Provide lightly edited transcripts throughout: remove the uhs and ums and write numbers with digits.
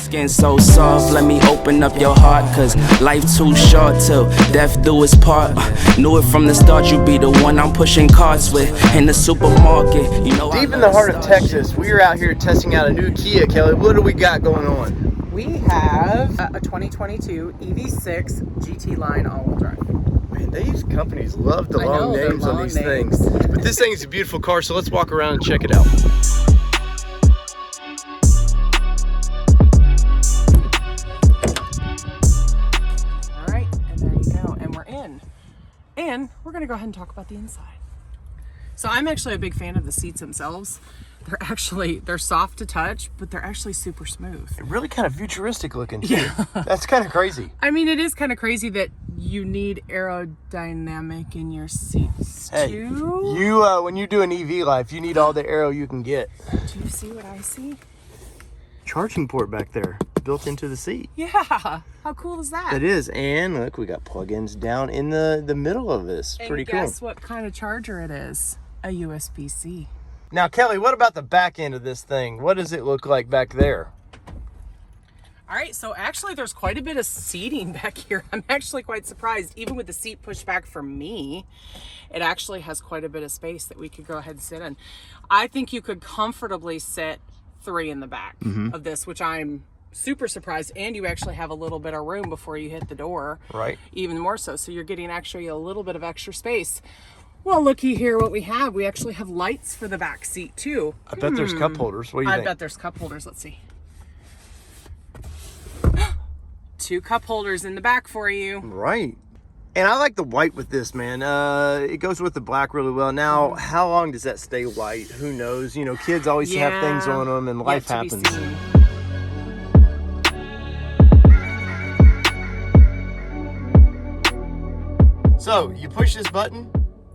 Skin so soft, let me open up your heart, cause life too short till death do us part. Knew it from the start, you be the one I'm pushing carts with in the supermarket. You know, deep in the heart of Texas, we are out here testing out a new Kia. Kelly, what do we got going on? We have a 2022 EV6 GT-Line all-wheel drive. Man, these companies love the long names on these things. But this thing is a beautiful car, so let's walk around and check it out. All right, and there you go, and we're in. And we're gonna go ahead and talk about the inside. So I'm actually a big fan of the seats themselves. They're soft to touch, but they're actually super smooth. Really kind of futuristic looking too. Yeah. That's kind of crazy. I mean, it is kind of crazy that you need aerodynamic in your seats too. You when you do an EV life, you need all the aero you can get. Do you see what I see? Charging port back there, built into the seat. Yeah, how cool is that? It is, and look, we got plug-ins down in the middle of this. And pretty cool. guess what kind of charger it is? A USB-C. Now, Kelly, what about the back end of this thing? What does it look like back there? All right, so actually there's quite a bit of seating back here. I'm actually quite surprised. Even with the seat pushed back for me, it actually has quite a bit of space that we could go ahead and sit in. I think you could comfortably sit 3 in the back of this, which I'm super surprised. And you actually have a little bit of room before you hit the door. Right. Even more so. So you're getting actually a little bit of extra space. Well, looky here what we have. We actually have lights for the back seat too. I bet there's cup holders. What do you think? I bet there's cup holders. Let's see. 2 cup holders in the back for you. Right. And I like the white with this, man. It goes with the black really well. Now, how long does that stay white? Who knows? You know, kids always have things on them and life happens. So, you push this button.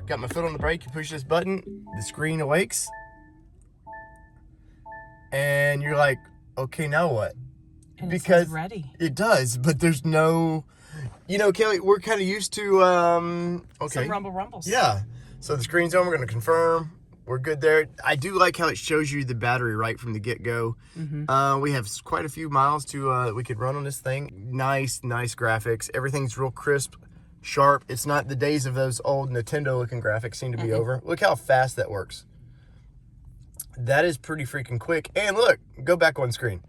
Got my foot on the brake, you push this button, the screen awakes, and you're like, okay, now what? And because it says ready. It does, but there's no, you know, Kelly, we're kind of used to, okay. Some rumbles. Yeah, so the screen's on, we're going to confirm, we're good there. I do like how it shows you the battery right from the get-go. We have quite a few miles to, we could run on this thing. Nice graphics, everything's real crisp. Sharp. It's not the days of those old Nintendo looking graphics seem to be over. Look how fast that works. That is pretty freaking quick. And look, go back on screen.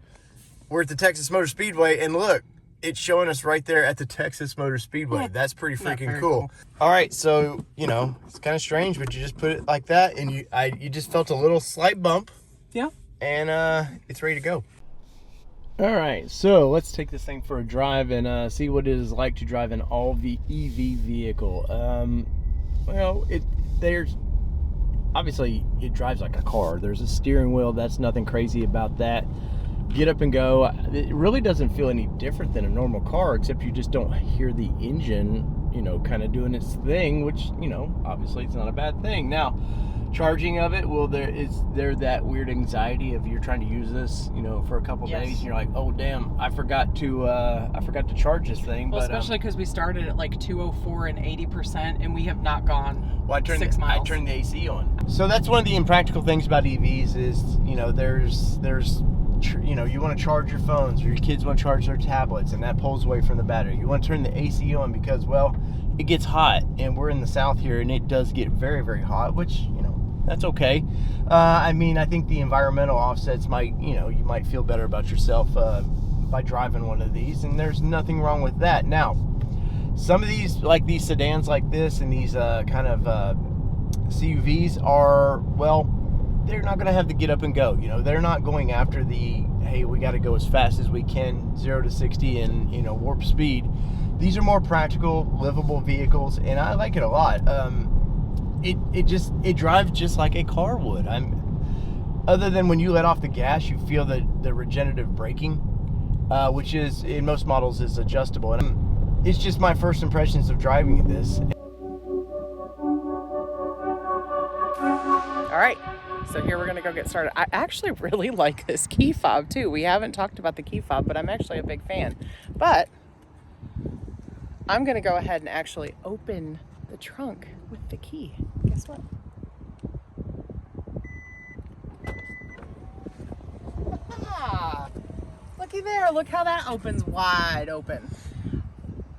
We're at the Texas Motor Speedway, and look, it's showing us right there at the Texas Motor Speedway. Yeah. That's pretty freaking cool. All right, so you know it's kind of strange, but you just put it like that, and you just felt a little slight bump. Yeah. And it's ready to go. All right, so let's take this thing for a drive and see what it is like to drive an all-EV vehicle. Well, there's obviously it drives like a car. There's a steering wheel. That's nothing crazy about that. Get up and go. It really doesn't feel any different than a normal car, except you just don't hear the engine, you know, kind of doing its thing, which, you know, obviously it's not a bad thing. Now, charging of it, well, is there that weird anxiety of you're trying to use this, you know, for a couple days, and you're like, oh damn, I forgot to charge this thing. Well, but especially because we started at like 204 and 80%, and we have not gone 6 miles. I turned the AC on. So that's one of the impractical things about EVs is, you know, there's you know, you want to charge your phones, or your kids want to charge their tablets, and that pulls away from the battery. You want to turn the AC on because, well, it gets hot, and we're in the south here, and it does get very, very hot, which, you know, that's okay. I mean, I think the environmental offsets might, you know, you might feel better about yourself by driving one of these, and there's nothing wrong with that. Now, some of these, like these sedans like this and these kind of CUVs are, well, they're not going to have the get up and go. You know, they're not going after the, hey, we got to go as fast as we can, 0 to 60 and, you know, warp speed. These are more practical, livable vehicles, and I like it a lot. It drives just like a car would. Other than when you let off the gas, you feel the regenerative braking, which is in most models is adjustable. And it's just my first impressions of driving this. All right, so here we're gonna go get started. I actually really like this key fob too. We haven't talked about the key fob, but I'm actually a big fan. But I'm gonna go ahead and actually open the trunk with the key. Guess what? Look looky there. Look how that opens wide open.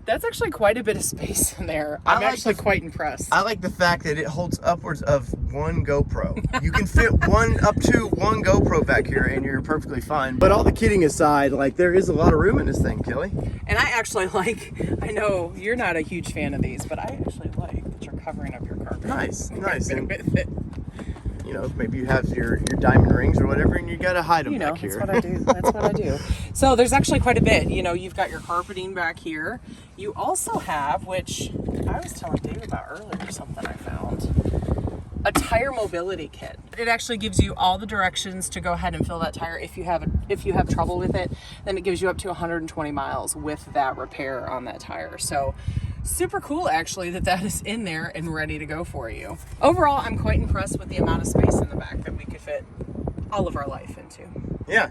That's actually quite a bit of space in there. I'm actually quite impressed. I like the fact that it holds upwards of 1 GoPro. You can fit up to one GoPro back here and you're perfectly fine. But all the kidding aside, like there is a lot of room in this thing, Kelly. And I actually like, I know you're not a huge fan of these, but I actually like that you're covering up your carpet. Nice, nice. And with it. You know, maybe you have your diamond rings or whatever and you gotta hide them back here. That's what I do. That's what I do. So there's actually quite a bit. You know, you've got your carpeting back here. You also have, which I was telling Dave about earlier, something I found, a tire mobility kit. It actually gives you all the directions to go ahead and fill that tire. If you have trouble with it, then it gives you up to 120 miles with that repair on that tire. So super cool actually that is in there and ready to go for you. Overall, I'm quite impressed with the amount of space in the back that we could fit all of our life into. Yeah,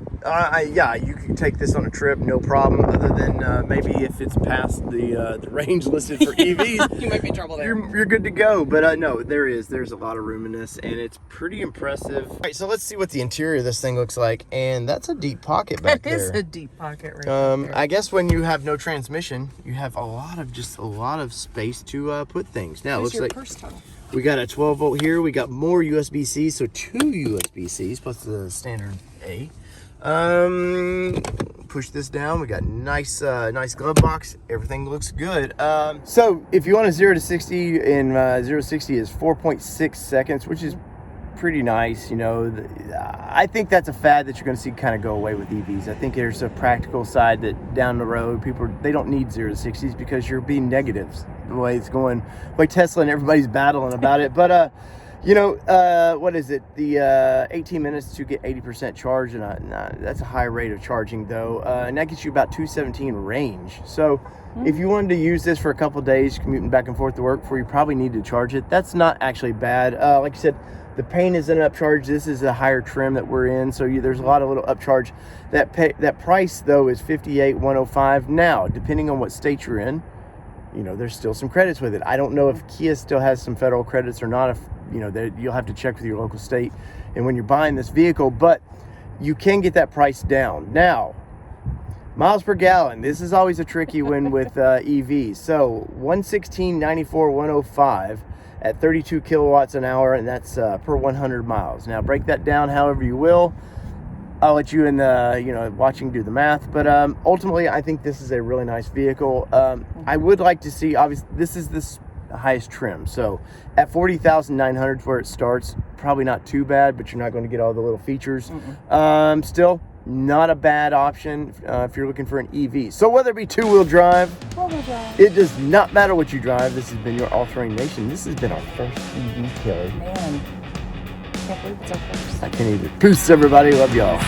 yeah, you can take this on a trip, no problem. Other than maybe if it's past the range listed for EVs, you might be in trouble there. You're good to go. But no, there's a lot of room in this, and it's pretty impressive. All right, so let's see what the interior of this thing looks like, and that's a deep pocket back there. That is a deep pocket right there. I guess when you have no transmission, you have a lot of space to put things. Now it looks like purse tunnel. we got a 12 volt here. We got more USB-Cs, so 2 USB-Cs plus the standard A. Push this down. We got nice glove box. Everything looks good. So if you want a 0 to 60, and 0 to 60 is 4.6 seconds, which is pretty nice. You know, I think that's a fad that you're going to see kind of go away with EVs. I think there's a practical side that down the road, they don't need 0 to 60s because you're being negatives the way it's going, the way Tesla and everybody's battling about it. But you know, what is it? The 18 minutes to get 80% charge, and that's a high rate of charging though, and that gets you about 217 range. So if you wanted to use this for a couple of days commuting back and forth to work before you probably need to charge it, that's not actually bad. Like I said, the paint is an upcharge. This is a higher trim that we're in, so there's a lot of little upcharge. That price though is $58,105. Now, depending on what state you're in, you know, there's still some credits with it. I don't know if Kia still has some federal credits or not. If you know, you'll have to check with your local state and when you're buying this vehicle, but you can get that price down. Now, miles per gallon, this is always a tricky one with EVs. So 116.94, at 32 kilowatts an hour, and that's per 100 miles. Now break that down however you will. I'll let you in the watching do the math, but ultimately I think this is a really nice vehicle. I would like to see, obviously this is the highest trim, so at 40,900 where it starts, probably not too bad, but you're not going to get all the little features. Still not a bad option if you're looking for an EV. So whether it be two-wheel drive, it does not matter what you drive. This has been your All-Terrain Nation. This has been our first EV, Kelly. Man, can't believe it's our first. I can't either. Peace, everybody. Love y'all.